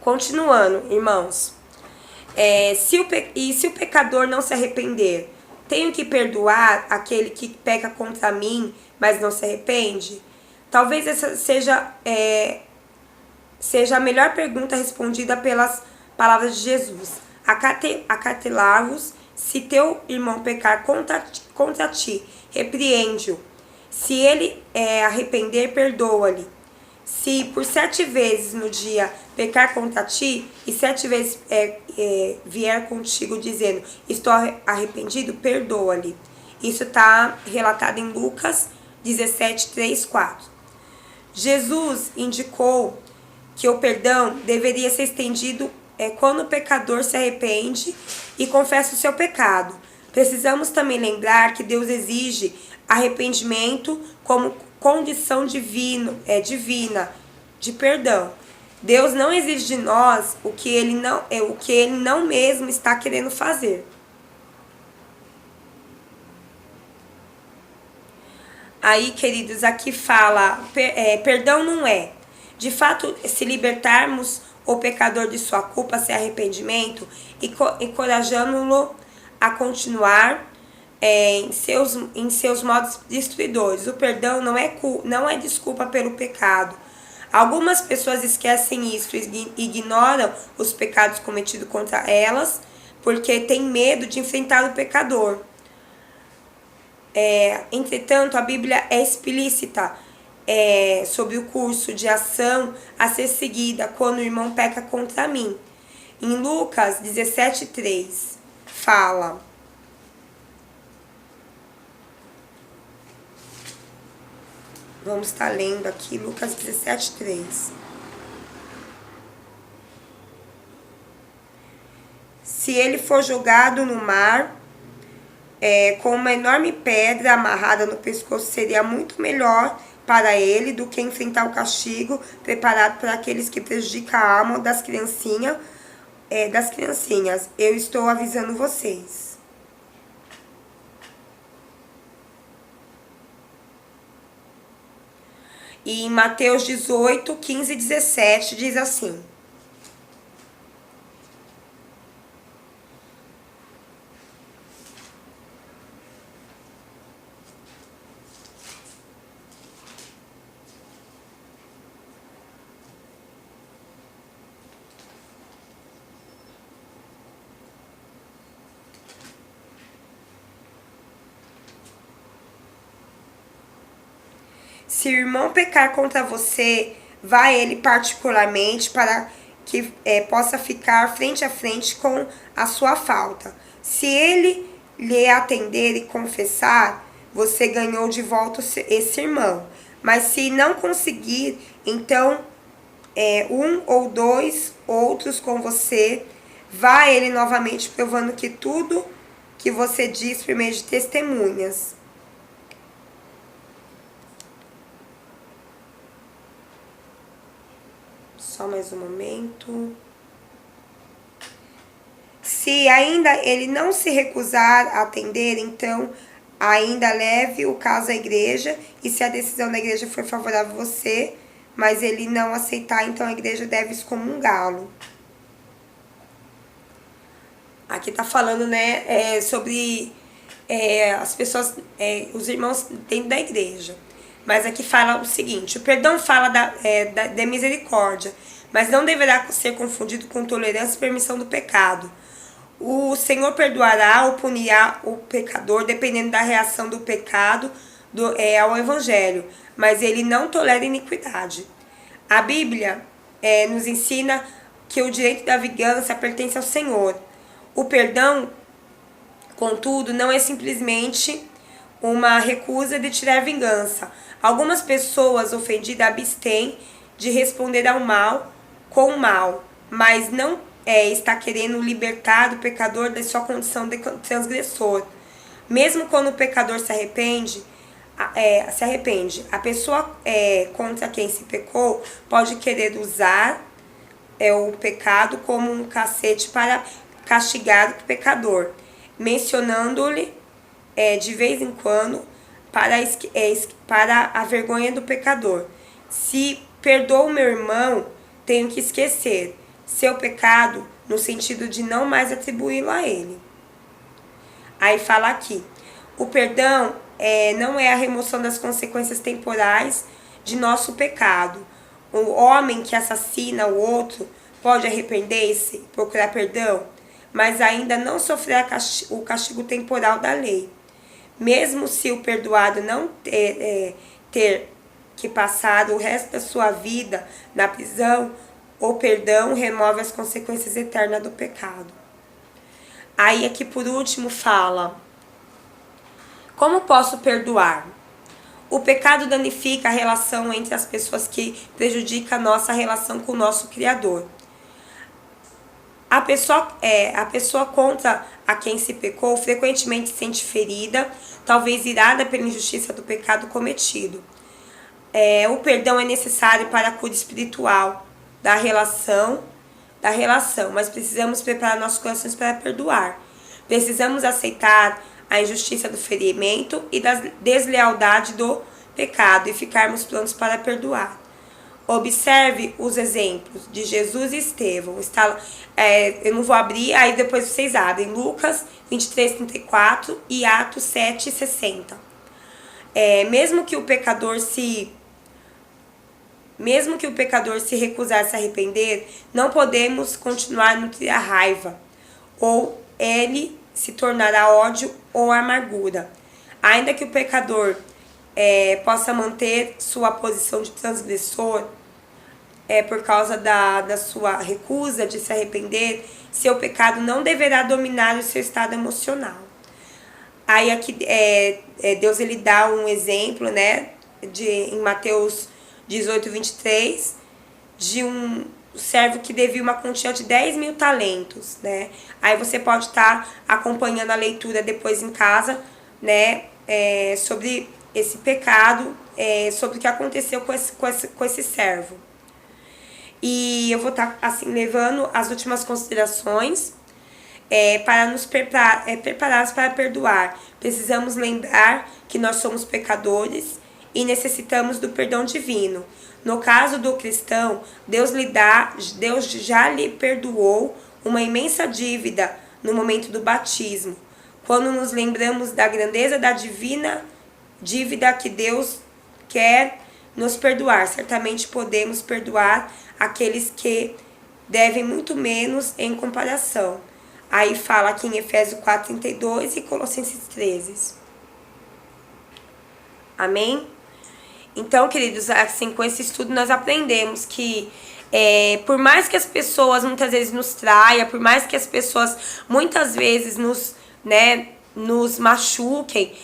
Continuando, irmãos. Se o pecador não se arrepender, tenho que perdoar aquele que peca contra mim, mas não se arrepende? Talvez essa seja a melhor pergunta respondida pelas palavras de Jesus. Acautelar-vos, se teu irmão pecar contra ti, repreende-o. Se ele arrepender, perdoa-lhe. Se por 7 vezes no dia pecar contra ti, e 7 vezes vier contigo dizendo, estou arrependido, perdoa-lhe. Isso está relatado em Lucas 17, 3, 4. Jesus indicou que o perdão deveria ser estendido quando o pecador se arrepende e confessa o seu pecado. Precisamos também lembrar que Deus exige arrependimento como condição divina de perdão. Deus não exige de nós o que ele não mesmo está querendo fazer. Aí, queridos, aqui fala, perdão não é. De fato, se libertarmos o pecador de sua culpa sem arrependimento, encorajando-lo a continuar em seus modos destruidores. O perdão não é desculpa pelo pecado. Algumas pessoas esquecem isso e ignoram os pecados cometidos contra elas porque têm medo de enfrentar o pecador. Entretanto, a Bíblia é explícita sobre o curso de ação a ser seguida quando o irmão peca contra mim. Em Lucas 17:3 fala: vamos estar lendo aqui Lucas 17:3. Se ele for jogado no mar com uma enorme pedra amarrada no pescoço, seria muito melhor para ele do que enfrentar o castigo preparado para aqueles que prejudicam a alma das criancinhas. Eu estou avisando vocês. E em Mateus 18, 15 e 17 diz assim: se o irmão pecar contra você, vá a ele particularmente para que possa ficar frente a frente com a sua falta. Se ele lhe atender e confessar, você ganhou de volta esse irmão. Mas se não conseguir, então um ou dois outros com você, vá a ele novamente, provando que tudo que você diz por meio de testemunhas. Só mais um momento. Se ainda ele não se recusar a atender, então ainda leve o caso à igreja, e se a decisão da igreja for favorável a você, mas ele não aceitar, então a igreja deve excomungá-lo. Aqui tá falando, né, sobre as pessoas, os irmãos dentro da igreja. Mas aqui fala o seguinte: o perdão fala da misericórdia, mas não deverá ser confundido com tolerância e permissão do pecado. O Senhor perdoará ou punirá o pecador dependendo da reação do pecado ao Evangelho, mas ele não tolera iniquidade. A Bíblia nos ensina que o direito da vingança pertence ao Senhor. O perdão, contudo, não é simplesmente uma recusa de tirar vingança. Algumas pessoas ofendidas abstêm de responder ao mal com o mal, mas não está querendo libertar o pecador da sua condição de transgressor. Mesmo quando o pecador se arrepende, a pessoa contra quem se pecou pode querer usar o pecado como um cacete para castigar o pecador, mencionando-lhe de vez em quando para a vergonha do pecador. Se perdoo meu irmão, tenho que esquecer. seu pecado no sentido de não mais atribuí-lo a ele. Aí fala aqui, o perdão não é a remoção das consequências temporais de nosso pecado. O homem que assassina o outro pode arrepender-se, procurar perdão, mas ainda não sofrerá o castigo temporal da lei. Mesmo se o perdoado não ter que passar o resto da sua vida na prisão, o perdão remove as consequências eternas do pecado. Aí aqui por último fala, como posso perdoar? O pecado danifica a relação entre as pessoas, que prejudica a nossa relação com o nosso Criador. A pessoa contra a quem se pecou frequentemente se sente ferida, talvez irada pela injustiça do pecado cometido. O perdão é necessário para a cura espiritual da relação, mas precisamos preparar nossos corações para perdoar. Precisamos aceitar a injustiça do ferimento e da deslealdade do pecado e ficarmos prontos para perdoar. Observe os exemplos de Jesus e Estevão. Eu não vou abrir, aí depois vocês abrem. Lucas 23:34 e Atos 7:60. Mesmo que o pecador se recusar a se arrepender, não podemos continuar a nutrir a raiva, ou ele se tornará ódio ou amargura. Ainda que o pecador possa manter sua posição de transgressor por causa da sua recusa de se arrepender, seu pecado não deverá dominar o seu estado emocional. Aí aqui Deus ele dá um exemplo, né, em Mateus 18:23, de um servo que devia uma quantia de 10.000 talentos, né? Aí você pode estar acompanhando a leitura depois em casa, né, sobre esse pecado, sobre o que aconteceu com esse servo. E eu vou estar assim levando as últimas considerações para nos preparados para perdoar. Precisamos lembrar que nós somos pecadores e necessitamos do perdão divino. No caso do cristão, Deus já lhe perdoou uma imensa dívida no momento do batismo. Quando nos lembramos da grandeza da divina dívida que Deus quer nos perdoar, certamente podemos perdoar aqueles que devem muito menos em comparação. Aí fala aqui em Efésios 4:32 e Colossenses 13. Amém? Então, queridos, assim, com esse estudo nós aprendemos que por mais que as pessoas muitas vezes nos traiam, por mais que as pessoas muitas vezes nos machuquem,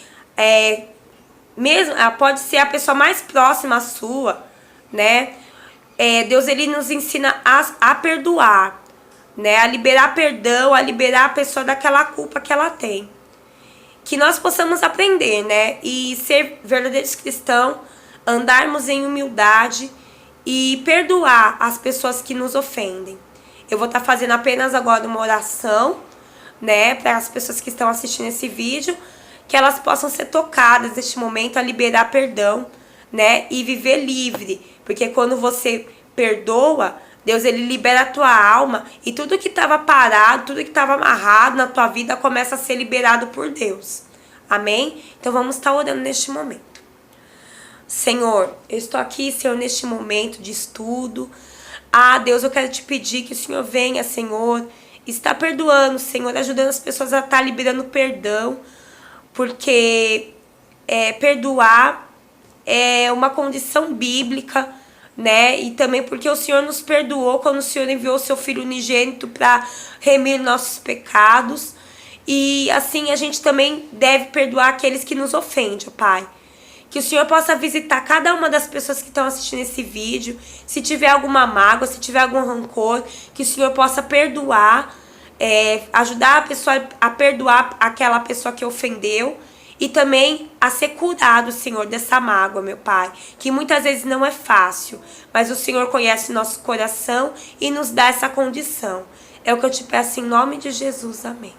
mesmo pode ser a pessoa mais próxima à sua, né? Deus ele nos ensina a perdoar, né? A liberar perdão, a liberar a pessoa daquela culpa que ela tem. Que nós possamos aprender, né? E ser verdadeiros cristãos, andarmos em humildade e perdoar as pessoas que nos ofendem. Eu vou estar fazendo apenas agora uma oração, né, para as pessoas que estão assistindo esse vídeo, que elas possam ser tocadas neste momento a liberar perdão, né, e viver livre, porque quando você perdoa, Deus ele libera a tua alma e tudo que estava parado, tudo que estava amarrado na tua vida começa a ser liberado por Deus. Amém? Então vamos estar orando neste momento. Senhor, eu estou aqui, Senhor, neste momento de estudo. Deus, eu quero te pedir que o Senhor venha, Senhor, está perdoando, Senhor, ajudando as pessoas a estar liberando perdão, porque perdoar é uma condição bíblica, né? E também porque o Senhor nos perdoou quando o Senhor enviou o seu Filho unigênito para remir nossos pecados. E assim a gente também deve perdoar aqueles que nos ofendem, Pai. Que o Senhor possa visitar cada uma das pessoas que estão assistindo esse vídeo. Se tiver alguma mágoa, se tiver algum rancor, que o Senhor possa perdoar, ajudar a pessoa a perdoar aquela pessoa que ofendeu. E também a ser curado, Senhor, dessa mágoa, meu Pai. Que muitas vezes não é fácil, mas o Senhor conhece nosso coração e nos dá essa condição. É o que eu te peço em nome de Jesus. Amém.